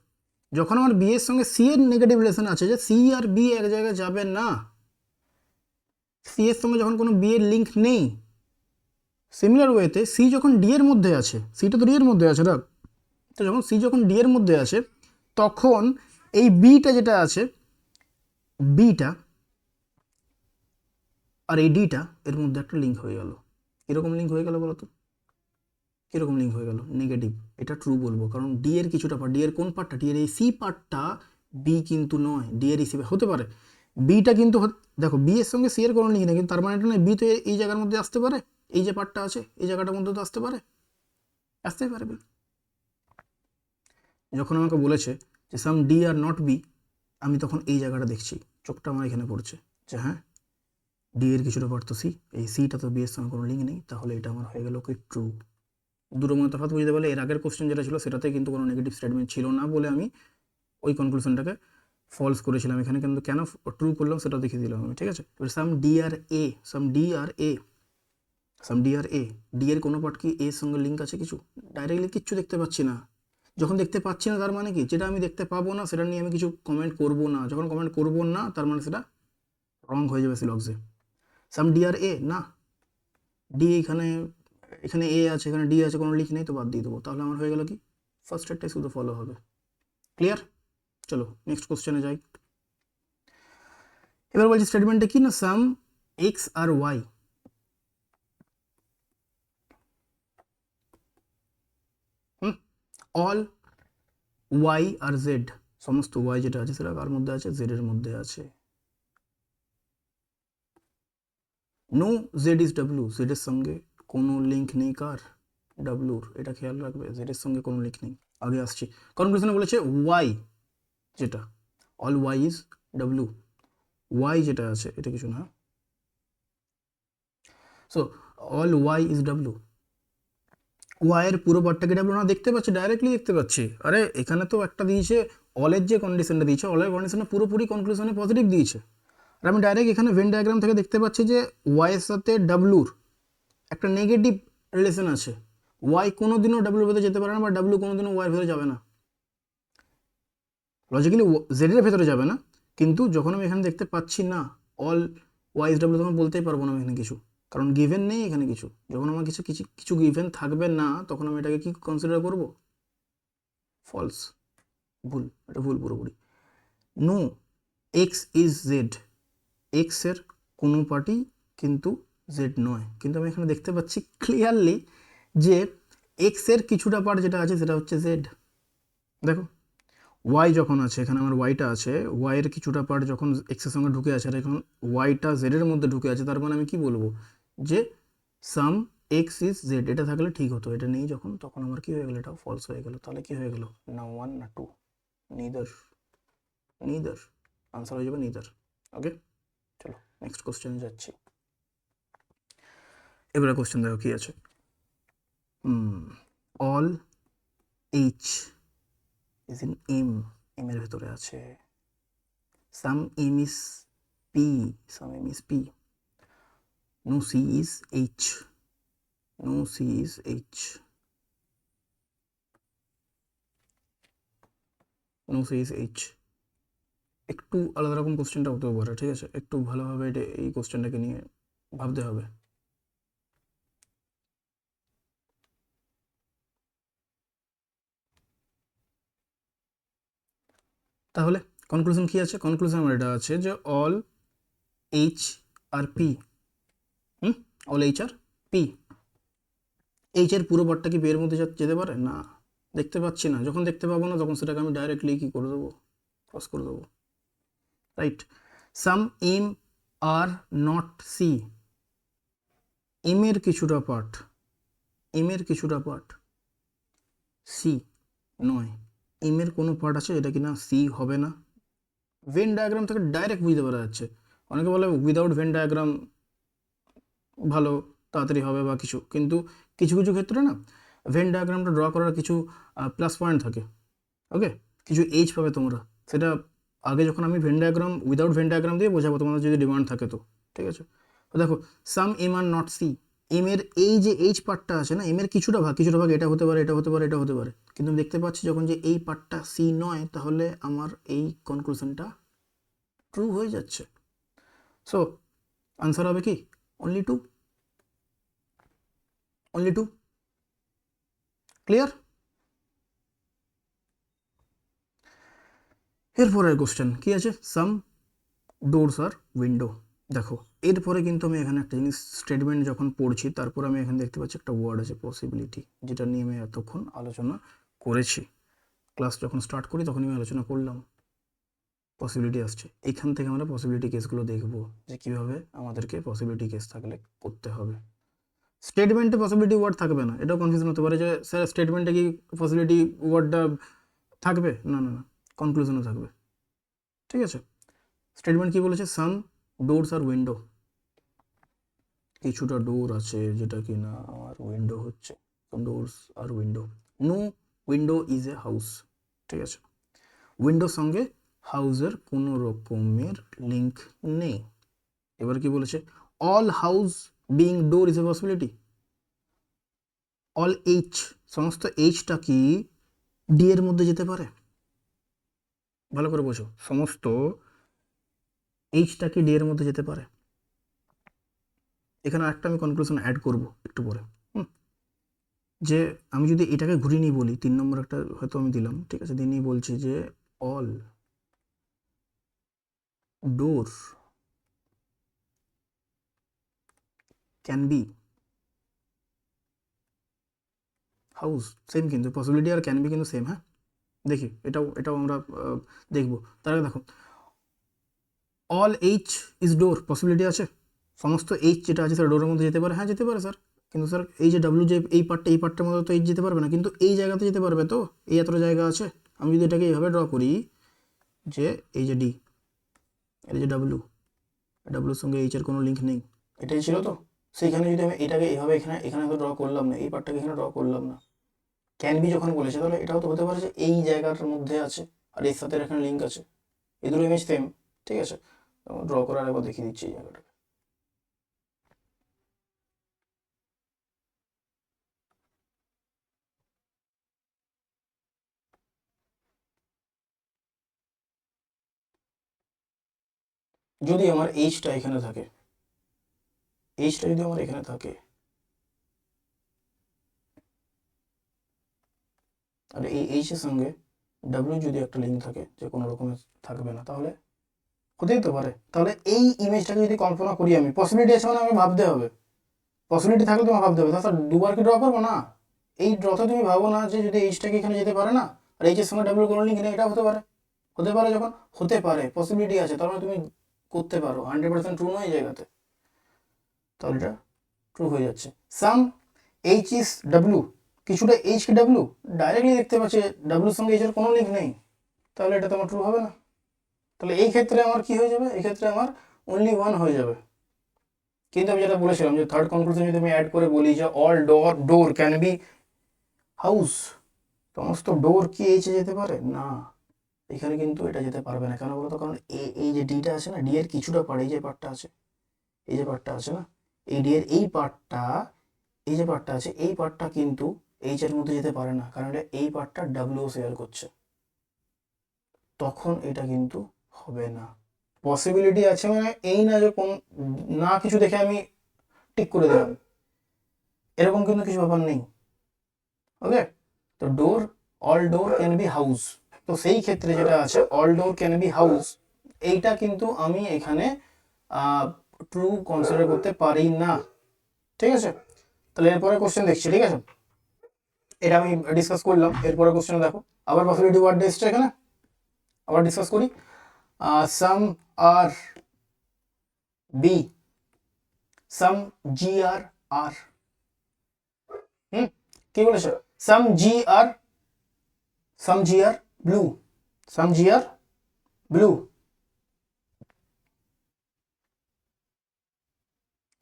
যখন আমার বি এর সঙ্গে সি এর নেগেটিভ রিলেশন আছে, যে সি আর বি এক জায়গায় যাবে না, সি এর সঙ্গে যখন কোনো বি এর লিঙ্ক নেই, সিমিলার ওয়েতে সি যখন ডি এর মধ্যে আছে, সিটা তো ডি এর মধ্যে আছে না, তো যখন সি যখন ডি এর মধ্যে আছে, তখন এই বিটা যেটা আছে, বিটা আর এই ডিটা এর মধ্যে একটা লিঙ্ক হয়ে গেল। কীরকম লিঙ্ক হয়ে গেল বলো তো? কীরকম লিঙ্ক হয়ে গেল? নেগেটিভ। এটা ট্রু বলবো, কারণ ডি এর কিছুটা পার্ট, ডি এর কোন পার্টটা, ডি এর এই সি পার্টটা বি কিন্তু নয়, ডি এর হিসেবে হতে পারে। বিটা কিন্তু দেখো বি এর সঙ্গে সি এর কোনো লিঙ্ক নেই, কিন্তু তার মানে এটা নয় বি তো এই জায়গার মধ্যে আসতে পারে, এই যে পার্টটা আছে এই জায়গাটার মধ্যে তো আসতেই পারে বি। যখন আমাকে বলেছে যে some D are not B, আমি তখন এই জায়গাটা দেখছি, চোখটা আমার এখানে পড়ছে যে হ্যাঁ ডি এর কিছুটা পার্ট তো সি, এই সিটা তো বি এর সঙ্গে কোনো লিঙ্ক নেই, তাহলে এটা আমার হয়ে গেল কি ট্রু। দুটো মনে তফাৎ বুঝতে পারলে। এর আগের কোশ্চেন যেটা ছিল সেটাতে কিন্তু কোনো নেগেটিভ স্টেটমেন্ট ছিল না বলে আমি ওই কনক্লুশনটাকে ফলস করেছিলাম, এখানে কিন্তু কেন ট্রু করলাম সেটা দেখিয়ে দিলাম আমি, ঠিক আছে। এবার সাম ডি আর এ, সাম ডি আর এ, সাম ডি আর এ, ডি এর কোনো পার্ট কি এর সঙ্গে লিঙ্ক আছে? কিছু ডাইরেক্টলি কিচ্ছু দেখতে পাচ্ছি না। যখন দেখতে পাচ্ছি না তার মানে কি, যেটা আমি দেখতে পাবো না সেটা নিয়ে আমি কিছু কমেন্ট করব না, যখন কমেন্ট করব না তার মানে সেটা রং হয়ে যাবে সিলক্সে। সাম ডি আর এ, না ডি এখানে এ আছে, এখানে ডি আছে, কোনো লিঙ্ক নেই, তো বাদ দিয়ে দেবো। তাহলে আমার হয়ে গেল কি, ফার্স্ট স্টেটটাই শুধু ফলো হবে। ক্লিয়ার? চলো নেক্সট কোশ্চেনে যাই। এবার বলছি স্টেটমেন্টে কি না, সাম এক্স আর ওয়াই, অল ওয়াই আর জেড, সমস্ত ওয়াই যেটা আছে সেটা কার মধ্যে আছে? জেড এর মধ্যে আছে। No Z is W, Z এর সঙ্গে কোনো লিঙ্ক নেই, কার? ডাব্লিউর। এটা খেয়াল রাখবে, জেড এর সঙ্গে কোনো লিঙ্ক নেই। আগে আসছি, কনক্লুশনে বলেছে ওয়াই যেটা, all Y is W, Y যেটা আছে এটা কিছু না। So all Y is W, Y এর পুরো পার্টটাকে ডাব্লিউ না দেখতে পাচ্ছি, ডাইরেক্টলি দেখতে পাচ্ছি। আরে এখানে তো একটা দিয়েছে অলের যে কন্ডিশনটা দিয়েছে, অলের কন্ডিশনটা পুরোপুরি কনক্লুশনে পজিটিভ দিয়েছে, আর আমি ডাইরেক্ট এখানে ভেন ডায়াগ্রাম থেকে দেখতে পাচ্ছি যে ওয়াই এর সাথে ডাব্লুর একটা নেগেটিভ রিলেশন আছে। ওয়াই কোনোদিনও ডাব্লুর ভেতরে যেতে পারে না, বা ডাব্লু কোনোদিনও ওয়াই ভেতরে যাবে না, লজিক্যালি জেডের ভেতরে যাবে না। কিন্তু যখন আমি এখানে দেখতে পাচ্ছি না অল ওয়াই ইজ ডাব্লু, তখন বলতেই পারবো না আমি এখানে কিছু, কারণ গিভেন নেই এখানে কিছু। যখন আমার কিছু কিছু কিছু গিভেন থাকবে না, তখন আমি এটাকে কি কনসিডার করব? ফলস, ভুল, এটা ভুল পুরোপুরি। নো এক্স ইজ জেড, এক্সের কোনো পার্টি কিন্তু জেড নয়, কিন্তু আমি এখানে দেখতে পাচ্ছি ক্লিয়ারলি যে এক্সের কিছুটা পার্ট যেটা আছে সেটা হচ্ছে জেড। দেখো ওয়াই যখন আছে, এখানে আমার ওয়াইটা আছে, ওয়াইয়ের কিছুটা পার্ট যখন এক্সের সঙ্গে ঢুকে আছে, আর এখন ওয়াইটা জেডের মধ্যে ঢুকে আছে, তার মানে আমি কি বলবো যে সাম এক্স ইজ জেড, এটা থাকলে ঠিক হতো, এটা নেই যখন, তখন আমার কি হয়ে গেলো, এটা ফলস হয়ে গেল। তাহলে কি হয়ে গেল, না ওয়ান না টু, নিদার, আনসার হয়ে যাবে নিদার। ওকে, চলো নেক্সট কোশ্চেনে যাচ্ছি। এবারে কোশ্চেন দেখো কি আছে। All H is in M, M এর ভেতরে আছে। Some M is P, some M is P. No C is H, no C is H, no C is H. একটু আলাদা রকম কোশ্চেনটা হতে পারে, ঠিক আছে? একটু ভালোভাবে এটা এই কোশ্চেনটাকে নিয়ে ভাবতে হবে। তাহলে কনক্লুশন কি আছে? কনক্লুশন আমার এটা আছে যে all H R P, all H R P. H এর পুরো পার্টটা কি পি এর মধ্যে যেতে পারে? না, দেখতে পাচ্ছি না। যখন দেখতে পাবো না তখন সেটাকে আমি ডাইরেক্টলি কি করে দেবো? ক্রস করে দেবো, right? Some M are not C, M এর কিছুটা পার্ট, এম এর কিছুটা পার্ট সি নয়। এম এর কোনো পার্ট আছে যেটা কিনা সি হবে না। ভেন ডায়াগ্রাম থেকে ডাইরেক্ট বুঝতে পারা যাচ্ছে। অনেকে বলে উইদাউট ভেন ডায়াগ্রাম ভালো তাড়াতাড়ি হবে বা কিছু, কিন্তু কিছু কিছু ক্ষেত্রে না ভেন ডায়াগ্রামটা ড্র করার কিছু প্লাস পয়েন্ট থাকে। ওকে, কিছু এইচ পাবে তোমরা, সেটা আগে যখন আমি Venn diagram without Venn diagram দিয়ে বোঝাবো তোমাদের যদি ডিমান্ড থাকে তো, ঠিক আছে? তো দেখো some M are not C, M এর এই যে এইচ পার্টটা আছে না, এম এর কিছুটা ভাগ এটা হতে পারে, এটা হতে পারে, এটা হতে পারে, কিন্তু আমি দেখতে পাচ্ছি যখন যে এই পার্টটা সি নয়, তাহলে আমার এই কনক্লুশনটা ট্রু হয়ে যাচ্ছে। সো আনসার হবে কি only two, only two. Clear? এরপরের কোশ্চেন কি আছে? সাম ডোরস আর উইন্ডো। দেখো এরপরে কিন্তু আমি এখানে একটা জিনিস স্টেটমেন্ট যখন পড়ছি, তারপর আমি এখানে দেখতে পাচ্ছি একটা ওয়ার্ড আছে পসিবিলিটি, যেটা নিয়ে আমি এতক্ষণ আলোচনা করেছি। ক্লাস যখন স্টার্ট করি তখনই আমি আলোচনা করলাম, পসিবিলিটি আসছে। এখান থেকে আমরা পসিবিলিটি কেসগুলো দেখবো যে কীভাবে আমাদেরকে পসিবিলিটি কেস থাকলে করতে হবে। স্টেটমেন্টে পসিবিলিটি ওয়ার্ড থাকবে না, এটাও কনফিউশন হতে পারে যে স্যার স্টেটমেন্টে কি পসিবিলিটি ওয়ার্ডটা থাকবে? না না না, কনক্লুশনও থাকবে, ঠিক আছে? স্টেটমেন্ট কি বলেছে? সাম ডোরস আর উইন্ডো, কিছুটা ডোর আছে যেটা কি না আমার উইন্ডো হচ্ছে। Doors R window. No window is a house, ঠিক আছে? উইন্ডোর সঙ্গে হাউসের কোনো রকমের লিঙ্ক নেই। এবার কি বলেছে? All house being door is a possibility. All H, সমস্ত এইচটা কি ডি এর মধ্যে যেতে পারে? ভালো করে বোঝো, সমস্ত এইচটা কি ডি এর মধ্যে যেতে পারে? এখানে একটা আমি কনক্লুশন অ্যাড করব একটু পরে, যে আমি যদি এটাকে ঘুরিয়ে নিয়ে বলি, 3 নম্বর একটা হয়তো আমি দিলাম, ঠিক আছে? দিয়ে নিয়ে বলছি যে all door can be house. Same কিন্তু পসিবিলিটি আর ক্যান বি কিন্তু সেম। হ্যাঁ, দেখি এটাও এটাও আমরা দেখবো। তার আগে দেখো all H is door, possibility আছে। সমস্ত এইচ যেটা আছে সেটা ডোরের মধ্যে যেতে পারে। হ্যাঁ যেতে পারে স্যার, কিন্তু স্যার এই যে ডাব্লিউ যে এই পার্টটা, এই পার্টটার মধ্যে তো এইচ যেতে পারবে না, কিন্তু এই জায়গাতে যেতে পারবে। তো এই এতটা জায়গা আছে, আমি যদি এটাকে এইভাবে ড্র করি যে এই যে ডি, এই যে ডাব্লিউ, ডাব্লিউর সঙ্গে এইচ এর কোনো লিঙ্ক নেই, এটাই ছিল তো। সেইখানে যদি আমি এটাকে এইভাবে এখানে এখানে তো ড্র করলাম না, এই পার্টটাকে এখানে ড্র করলাম না। ক্যান বি যখন বলেছে, তাহলে এটাও তো হতে পারে যে এই জায়গাটার মধ্যে আছে আর এর সাথে এখানে লিঙ্ক আছে, এই দুটো ইমেজ সেম, ঠিক আছে? ড্র করার একবার দেখিয়ে দিচ্ছি এই জায়গাটাকে। যদি আমার এইচটা এখানে থাকে, এইচটা যদি আমার এখানে থাকে আর এই এইচ এর সঙ্গে ডাব্লিউ যদি একটা লিঙ্ক থাকে যে কোনো রকমের থাকবে না, তাহলে হতেই তো পারে। তাহলে এই ইমেজটাকে যদি কল্পনা করি আমি, পসিবিলিটি আছে মানে আমি ভাবতে হবে, পসিবিলিটি থাকলে তোমার ভাবতে হবে। তাছাড়া দুবার কি ড্র করবো না? এই ড্রতে তুমি ভাবো না যে যদি এইচটাকে এখানে যেতে পারে না আর এইচের সঙ্গে ডাব্লিউ কোনো লিঙ্ক নেই, এটা হতে পারে। হতে পারে যখন হতে পারে, পসিবিলিটি আছে, তার মানে তুমি করতে পারো। 100% ট্রু নয় এই জায়গাতে, তাহলে এটা ট্রু হয়ে যাচ্ছে। সাম এইচ ইস ডাব্লিউ, কিছুটা এইচ কি ডাব্লিউ, ডাইরেক্টলি দেখতে পাচ্ছে ডাব্লিউর সঙ্গে এইচের কোনো লিঙ্ক নেই, তাহলে এটা তোমার ট্রু হবে না। তাহলে এই ক্ষেত্রে আমার কি হয়ে যাবে, এই ক্ষেত্রে আমার অনলি ওয়ান হয়ে যাবে। কিন্তু আমি যেটা বলেছিলাম যে থার্ড কনক্লুশন যদি আমি অ্যাড করে বলি যে all door can be house, সমস্ত ডোর কি এইচে যেতে পারে না, এখানে কিন্তু এটা যেতে পারবে না। কেন বলতো, কারণ এই যে ডিটা আছে না, ডি এর কিছুটা পার্ট, এই যে পার্টটা আছে, এই যে পার্টটা আছে না, এই ডি এর এই পার্টটা, এই যে পার্টটা আছে, এই পার্টটা কিন্তু এইচ এর মধ্যে যেতে পারে না, কারণ এটা এই পার্টটা ডাব্লিউ শেয়ার করছে, তখন এটা কিন্তু হবে না। পসিবিলিটি আছে মানে এই না যে কোন না কিছু দেখে আমি টিক করে দিলাম, এরকম কিন্তু কিছু ব্যাপার নেই। ওকে, তো door, all door can be house, তো সেই ক্ষেত্রে যেটা আছে all door can be house, এইটা কিন্তু আমি এখানে ট্রু কনসিডার করতে পারি না। ঠিক আছে, তাহলে এরপরে কোশ্চেন দেখছি। ঠিক আছে, এটা আমি ডিসকাস করলাম। এরপরে কোশ্চেন দেখো, আবার পসিবিলিটি ওয়ার্ড এসছে এখানে, আবার ডিসকাস করি। সাম আর বি, সাম জি আর আর, কি বলেছে, সাম জি আর, সাম জি আর ব্লু, সাম জি আর ব্লু,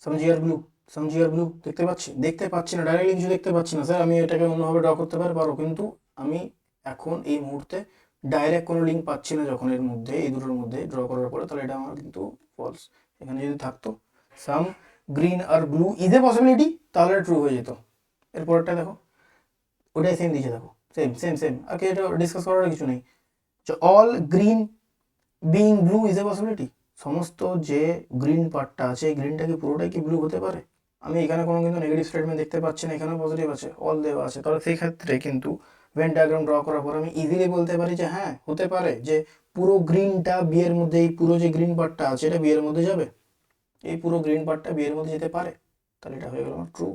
সাম জি আর ব্লু, সাম জি আর ব্লু দেখতে পাচ্ছি, দেখতে পাচ্ছি না, ডাইরেক্টলি কিছু দেখতে পাচ্ছি না স্যার, আমি এটাকে অন্যভাবে ড্র করতে পারো, কিন্তু আমি এখন এই মুহূর্তে ডাইরেক্ট কোনো লিঙ্ক পাচ্ছি না যখন এর মধ্যে, এই দুটোর মধ্যে ড্র করার পরে, তাহলে এটা আমার কিন্তু ফলস। এখানে যদি থাকতো some green are blue is a possibility, তাহলে ট্রু হয়ে যেত। এরপরটা দেখো, ওটাই সেম দিয়েছে, দেখো সেম সেম সেম, আর কি এটা ডিসকাস করার কিছু নেই। All green being blue is a possibility, সমস্ত যে গ্রিন পার্টটা আছে এই গ্রিনটা কি পুরোটাই কি ব্লু হতে পারে? আমি এখানে কোনো কিন্তু নেগেটিভ স্টেটমেন্ট দেখতে পাচ্ছি না, এখানে পজিটিভ আছে, অল দেওয়া আছে, তাহলে সেই ক্ষেত্রে কিন্তু ভেন ডায়াগ্রাম ড্র করার পর আমি ইজিলি বলতে পারি যে হ্যাঁ হতে পারে যে পুরো গ্রিনটা বিয়ের মধ্যে, এই পুরো যে গ্রিন পার্টটা আছে এটা বিয়ের মধ্যে যাবে, এই পুরো গ্রিন পার্টটা বিয়ের মধ্যে যেতে পারে, তাহলে এটা হয়ে গেল আমার ট্রু।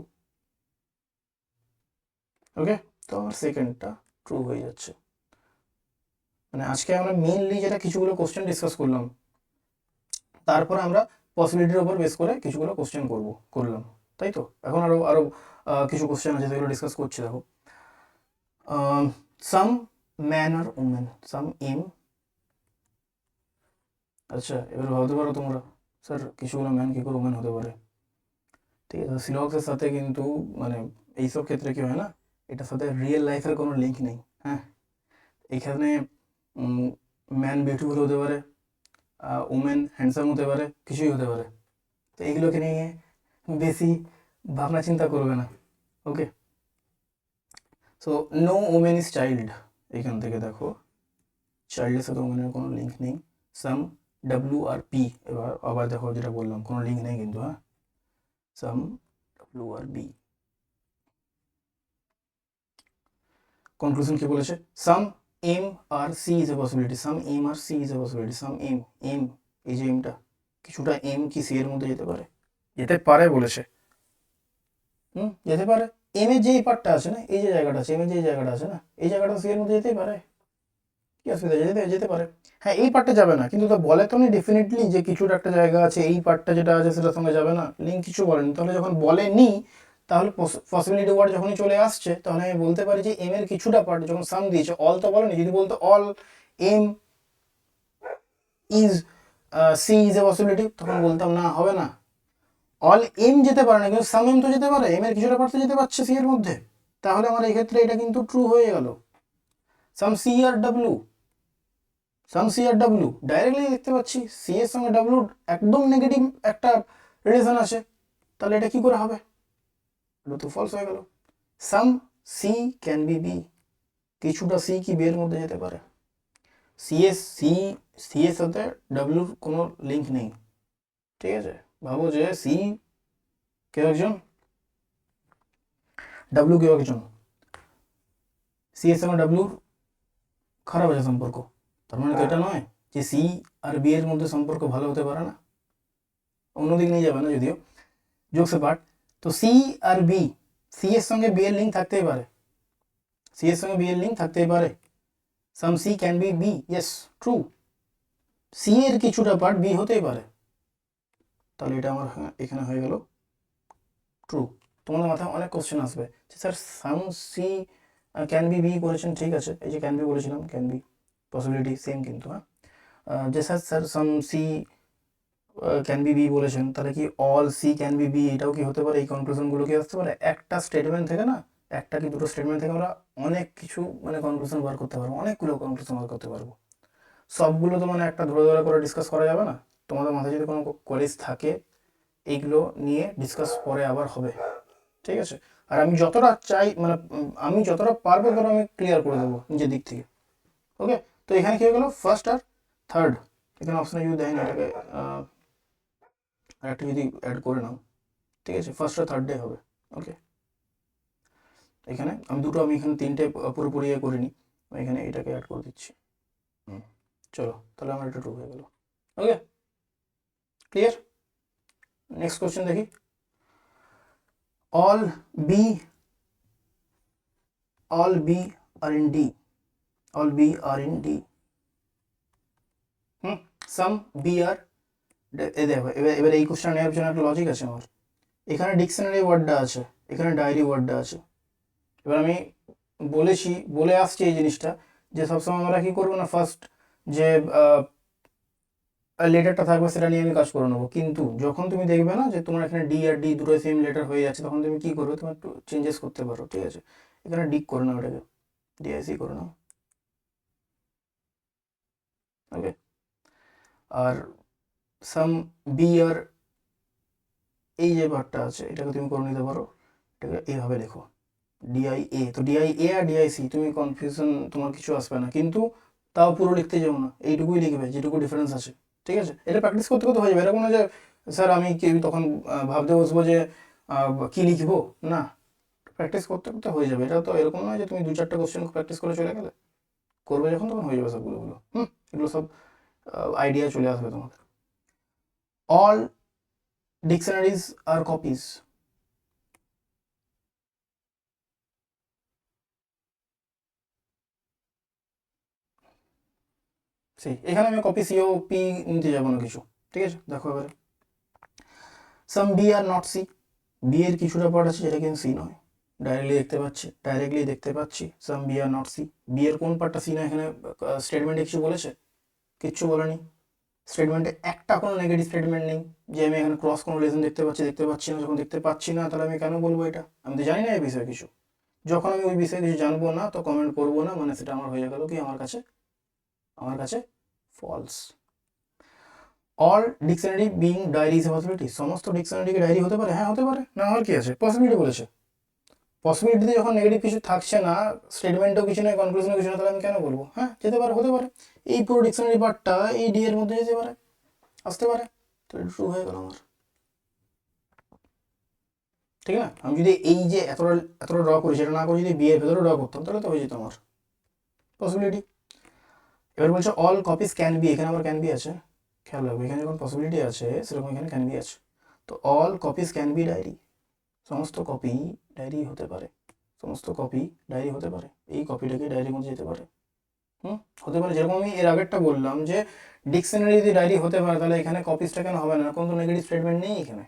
ওকে, তো আমার সেকেন্ডটা ট্রু হয়ে যাচ্ছে। মানে আজকে আমরা মেইনলি যেটা কিছুগুলো কোশ্চেন ডিসকাস করলাম, তারপর আমরা পসিবিলিটির উপর বেস করে কিছুগুলো কোশ্চেন করলাম, তাই তো। এখন আরো আরো কিছু কোশ্চেন আছে যেগুলো ডিসকাস করছি। দেখো, সাম ম্যান আর উমেন, সাম এম, আচ্ছা এবার ভাবতে পারো তোমরা স্যার কিছুগুলো ম্যান কী করে উমেন হতে পারে। ঠিক আছে, সিলক্সের সাথে কিন্তু মানে এইসব ক্ষেত্রে কি হয় না, এটার সাথে রিয়েল লাইফের কোনো লিঙ্ক নেই। হ্যাঁ, এখানে ম্যান বিউটিফুল হতে পারে, উমেন হ্যান্ডসাম হতে পারে, কিছুই হতে পারে, তো এইগুলোকে নিয়ে বেশি ভাবনা চিন্তা করবে না। Okay, so no women is child, এখান থেকে দেখো চাইল্ডের সাথে ওমেনের কোনো লিঙ্ক নেই। সাম ডাব্লিউ আর পি, এবার আবার দেখো যেটা বললাম কোনো লিঙ্ক নেই কিন্তু, হ্যাঁ, some W are B. Conclusion কি বলেছে, some M are C is a possibility, some M are C is a possibility, some M, M এই যে এমটা, কিছুটা এম কি সি এর মধ্যে যেতে পারে, যেতে পারে বলেছে, যেতে পারে। এম এর যে এই পার্টটা আছে না, এই যে জায়গাটা আছে, এম এর যে জায়গাটা আছে না, এই জায়গাটা সি এর মধ্যে যেতেই পারে, কি অসুবিধা, যেতে যেতে পারে। হ্যাঁ, এই পার্টটা যাবে না, কিন্তু তো বলে তো নি ডেফিনেটলি যে কিছুটা একটা জায়গা আছে, এই পার্টটা যেটা আছে সেটার সঙ্গে যাবে না, লিঙ্ক কিছু বলেনি, তাহলে যখন বলেনি তাহলে পসিবিলিটি ওয়ার্ড যখনই চলে আসছে তাহলে আমি বলতে পারি যে এম এর কিছুটা পার্ট, যখন সাম দিয়েছে, অল তো বলেনি, যদি বলতো all M is C is a possibility, তখন বলতাম না হবে না, অল এম যেতে পারে না কিন্তু সাম এম তো যেতে পারে, এম এর কিছুটা পার্ট তো যেতে পারছে সি এর মধ্যে, তাহলে আমার এই ক্ষেত্রে এটা কিন্তু ট্রু হয়ে গেল। সাম সি আর ডাব্লিউ, সাম সি আর ডাব্লিউ ডাইরেক্টলি দেখতে পাচ্ছি সি এর সঙ্গে ডাব্লিউ একদম নেগেটিভ একটা রিলেশন আছে, তাহলে এটা কি করে হবে, এটা তো ফলস হয়ে গেল। সাম সি ক্যান বি বি, কিছুটা সি কি বি এর মধ্যে যেতে পারে, সি এর সাথে ডাব্লিউর কোনো লিঙ্ক নেই। ঠিক আছে, ভাবো যে সি কেউ একজন, ডাব্লিউ কেউ একজন, সি এর সঙ্গে ডাব্লিউর খারাপ আছে সম্পর্ক, তার মানে তো এটা নয় যে সি আর বি এর মধ্যে সম্পর্ক ভালো হতে পারে না, অন্যদিকে নিয়ে যাবে না যদিও, জোকস পার্ট। তো সি আর বি, সি এর সঙ্গে বি এর লিঙ্ক থাকতেই পারে, সি এর সঙ্গে বি এর লিঙ্ক থাকতেই পারে, some C can be B, yes true, C এর কিছুটা পার্ট বি হতেই পারে, তাহলে এটা আমার এখানে হয়ে গেল ট্রু। তোমাদের মাথায় অনেক কোশ্চেন আসবে যে sir some C can be B করেছেন, ঠিক আছে, এই যে ক্যান বি বলেছিলাম, ক্যান বি পসিবিলিটি সেম কিন্তু, হ্যাঁ, যে sir sir some C can be B বলেছেন, তাহলে কি all C can be B এটাও কি হতে পারে? এই কনক্লুশনগুলো কি আসতে পারে? একটা স্টেটমেন্ট থেকে না, একটা কি দুটো স্টেটমেন্ট থেকে আমরা অনেক কিছু মানে কনক্লুশন বার করতে পারবো, অনেকগুলো কনক্লুশন বার করতে পারবো। সবগুলো তো মানে একটা ধরে ধরে করে ডিসকাস করা যাবে না। তোমাদের মাথায় যদি কোনো কোয়ারিজ থাকে এইগুলো নিয়ে ডিসকাস পরে আবার হবে, ঠিক আছে? আর আমি যতটা চাই মানে আমি যতটা পারবো ততটা আমি ক্লিয়ার করে দেবো নিজের দিক থেকে। ওকে, তো এখানে কি হয়ে গেলো ফার্স্ট আর থার্ড, এখানে অপশানে যদি দেয়নি এটাকে আর একটা যদি অ্যাড করে নাও, ঠিক আছে, ফার্স্ট আর থার্ড ডে হবে। ওকে, এখানে আমি এখানে তিনটে পুরোপুরি করিনি, আমি এখানে এটাকে অ্যাড করে দিচ্ছি। চলো তাহলে আমার এটা ট্রু হয়ে গেল। ওকে, ক্লিয়ার? নেক্সট কোশ্চেন দেখি। all b are in d, all b are in d, some b are দেখো এবার এই কোশ্চেন নেওয়ার জন্য একটা লজিক আছে আমার। এখানে ডিকশনারি ওয়ার্ডটা আছে, এখানে ডায়েরি ওয়ার্ডটা আছে। এবার আমি বলে আসছি এই জিনিসটা যে সবসময় আমরা কি করবো না, ফার্স্ট যে লেটারটা থাকবে সেটা নিয়ে আমি কাজ করে নেবো, কিন্তু যখন তুমি দেখবে না যে তোমার এখানে ডি আর ডি দুটো সেম লেটার হয়ে যাচ্ছে, তখন তুমি কি করবে, তুমি একটু চেঞ্জেস করতে পারো, ঠিক আছে? এখানে ডিক করে নাও, এটাকে ডিআইসি করে নাও। ওকে, আর সাম বি আর এই যে ভার্বটা আছে এটাকে তুমি করে নিতে পারো, এটাকে এইভাবে লেখো ডিআইএ। তো ডিআইএ আর ডিআইসি তুমি কনফিউশন তোমার কিছু আসবে না, কিন্তু তাও পুরো লিখতে যাবো না, এইটুকুই লিখবে যেটুকু ডিফারেন্স আছে, ঠিক আছে? এটা প্র্যাকটিস করতে করতে হয়ে যাবে। এরকম না যে স্যার আমি কি তখন ভাবতে বসবো যে কি লিখবো, না, প্র্যাকটিস করতে করতে হয়ে যাবে। এটা তো এরকম নয় যে তুমি দু চারটা কোশ্চেন প্র্যাকটিস করে চলে গেলে, করবে যখন তখন হয়ে যাবে সবগুলো। এগুলো সব আইডিয়া চলে আসবে তোমাদের। অল ডিকশনারিজ আর কপিজ, সেই এখানে আমি কপি সিও পি নিতে যাবো না কিছু, ঠিক আছে? দেখো এবারে some B are not C, B এর কিছুটা পার্ট আছে যেটা কিন্তু সি নয়, ডাইরেক্টলি দেখতে পাচ্ছি some B are not C. B এর কোন পার্টটা সি না? এখানে স্টেটমেন্টে কিছু বলেছে? কিচ্ছু বলেনি। স্টেটমেন্টে একটা কোনো নেগেটিভ স্টেটমেন্ট নেই যে আমি এখানে ক্রস কোনো রিলেশন দেখতে পাচ্ছি না। যখন দেখতে পাচ্ছি না তাহলে আমি কেন বলবো এটা? আমি তো জানি না এই বিষয়ে কিছু। যখন আমি ওই বিষয়ে কিছু জানবো না তো কমেন্ট করবো না, মানে সেটা আমার হয়ে গেল কি আমার কাছে false. All dictionary being diary is a possibility, সমস্ত ডিকশনারি কি ডায়েরি হতে পারে? হ্যাঁ হতে পারে, না হওয়ার কি আছে? পসিবিলিটি বলেছে, পসিবিলিটিতে যখন নেগেটিভ কিছু থাকছে না, স্টেটমেন্টও কিছু নয়, কনক্লুশনও কিছু না, তাহলে আমি কেন বলবো হ্যাঁ যেতে পারে, হতে পারে। এই পুরো ডিকশনারি পার্টটা এই ডি এর মধ্যে যেতে পারে, আসতে পারে, তো এটা ট্রু হয়ে গেল আমার, ঠিক না? আমি যদি এই যে এতটা ড্র করি সেটা না করে যদি বি এর ভেতরে ড্র করতাম তাহলে তো হয়ে যেত আমার পসিবিলিটি। এবার বলছে অল কপিস ক্যান বি, এখানে আবার ক্যান বি আছে, খেয়াল রাখবে এখানে যখন পসিবিলিটি আছে সেরকম এখানে ক্যান বি আছে। তো all copies can be diary, সমস্ত কপি ডায়েরি হতে পারে, সমস্ত কপি ডায়েরি হতে পারে, এই কপিটাকে ডায়েরির মধ্যে যেতে পারে। হতে পারে, যেরকম আমি এর আগেরটা বললাম যে ডিকশনারি যদি ডায়েরি হতে পারে তাহলে এখানে কপিসটা কেন হবে না? কোনো নেগেটিভ স্টেটমেন্ট নেই এখানে।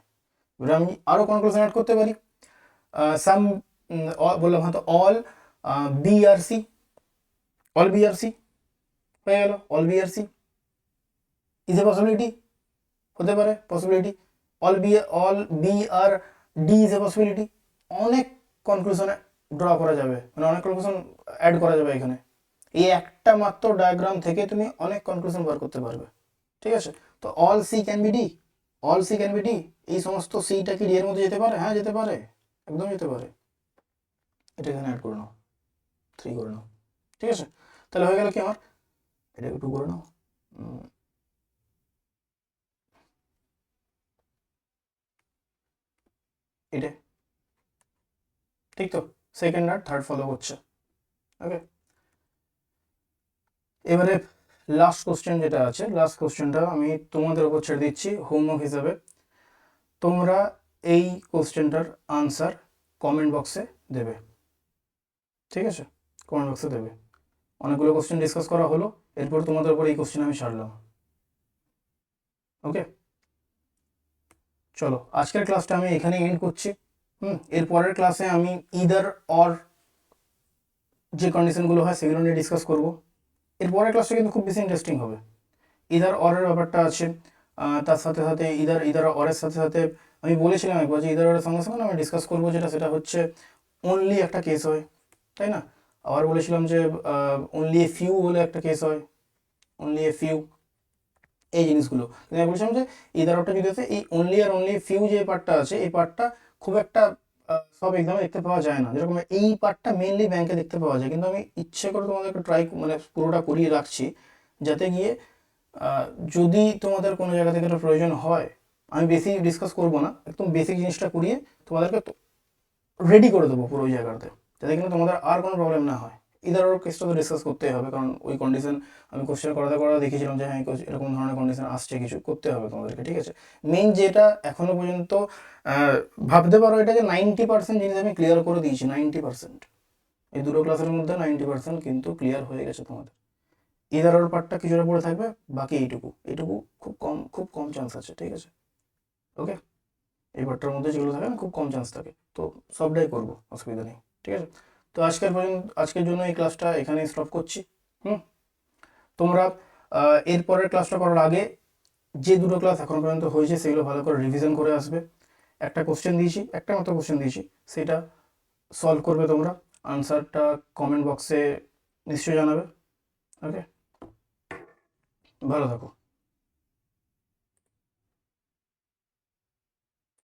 এবার আমি আরও কনক্লুশন অ্যাড করতে পারি, সাম বললাম হয়তো অল বিআরসি, অল বিআরসি হয়ে গেল, all BRC is a possibility, হতে পারে possibility. All B R D is a possibility, অনেক কনক্লুশনে ড্র করা যাবে, মানে অনেক কনক্লুশন অ্যাড করা যাবে এখানে। এই একটা মাত্র ডায়াগ্রাম থেকে তুমি অনেক কনক্লুশন বার করতে পারবে, ঠিক আছে? তো all C can be D, all C can be D, এই সমস্ত সিটা কি ডি এর মধ্যে যেতে পারে? হ্যাঁ যেতে পারে, একদম যেতে পারে। এটা এখানে অ্যাড করে নাও, 3 করে নাও, ঠিক আছে? তাহলে হয়ে গেল কি আমার, এটা একটু করে নাও, এটা ঠিক তো? সেকেন্ড আর থার্ড ফলো হচ্ছে। ওকে, এবারে লাস্ট কোশ্চেন যেটা আছে, লাস্ট কোশ্চেনটা আমি তোমাদের উপর ছেড়ে দিচ্ছি হোমওয়ার্ক হিসাবে। তোমরা এই কোশ্চেনটার আনসার কমেন্ট বক্সে দেবে, ঠিক আছে? কমেন্ট বক্সে দেবে। অনেকগুলো কোশ্চেন ডিসকাস করা হলো, এরপর তোমাদের উপর এই কোশ্চেন আমি ছাড়লাম। ওকে, চলো আজকের ক্লাসটা আমি এখানে এন্ড করছি। এর পরের ক্লাসে আমি ইদার অর যে কন্ডিশনগুলো হয় সেগুলো নিয়ে ডিসকাস করবো। এর পরের ক্লাসটা কিন্তু খুব বেশি ইন্টারেস্টিং হবে, ইদার অরের ব্যাপারটা আছে, তার সাথে সাথে ইদার অরের সাথে সাথে আমি বলেছিলাম একবার যে ইদার অরের সঙ্গে সঙ্গে আমি ডিসকাস করবো যেটা, সেটা হচ্ছে অনলি একটা কেস হয়, তাই না? আবার বলেছিলাম যে অনলি এ ফিউ বলে একটা কেস হয়, অনলি এ ফিউ, এই জিনিসগুলো। কিন্তু আমি বলছিলাম যে ইদারটা যদি আছে, এই অনলি আর অনলি ফিউ যে পার্টটা আছে, এই পার্টটা খুব একটা সব এক্সামে দেখতে পাওয়া যায় না। যেরকম এই পার্টটা মেনলি ব্যাংকে দেখতে পাওয়া যায়, কিন্তু আমি ইচ্ছে করে তোমাদেরকে মানে পুরোটা করিয়ে রাখছি, যাতে গিয়ে আহ, যদি তোমাদের কোনো জায়গা থেকে একটা প্রয়োজন হয়, আমি বেশি ডিসকাস করবো না, একদম বেসিক জিনিসটা করিয়ে তোমাদেরকে রেডি করে দেবো পুরো ওই জায়গাতে, যাতে কিন্তু তোমাদের আর কোনো প্রবলেম না হয়। ইদার ওর কেসটা তো ডিসকাস করতেই হবে, কারণ ওই কন্ডিশন আমি কোশ্চেন করাতে করাতে দেখেছিলাম যে হ্যাঁ এরকম ধরনের কন্ডিশন আসছে, কিছু করতে হবে তোমাদেরকে, ঠিক আছে? মেইন যেটা এখনো পর্যন্ত ভাবতে পারো এটা যে 90% জিনিস আমি ক্লিয়ার করে দিয়েছি, 90%। এই দুটো ক্লাসের মধ্যে 90% কিন্তু ক্লিয়ার হয়ে গেছে তোমাদের। ইদার ওর পার্টটা কিছুটা পড়ে থাকবে, বাকি এইটুকু এইটুকু খুব কম চান্স আছে, ঠিক আছে? ওকে, এই পার্টটার মধ্যে যেগুলো থাকে না, খুব কম চান্স থাকে, তো সবটাই করবো, অসুবিধা নেই, ঠিক আছে? তো আজকের জন্য এই ক্লাসটা এখানেই স্টপ করছি। হুম, তোমরা এরপরের ক্লাসটা করার আগে যে দুটো ক্লাস এখন পর্যন্ত হয়েছে সেগুলো ভালো করে রিভিশন করে আসবে। একটা কোশ্চেন দিয়েছি, একটা মাত্র কোশ্চেন দিয়েছি, সেটা সলভ করবে তোমরা। আনসারটা কমেন্ট বক্সে নিশ্চয়ই জানাবে। ওকে, ভালো থাকো।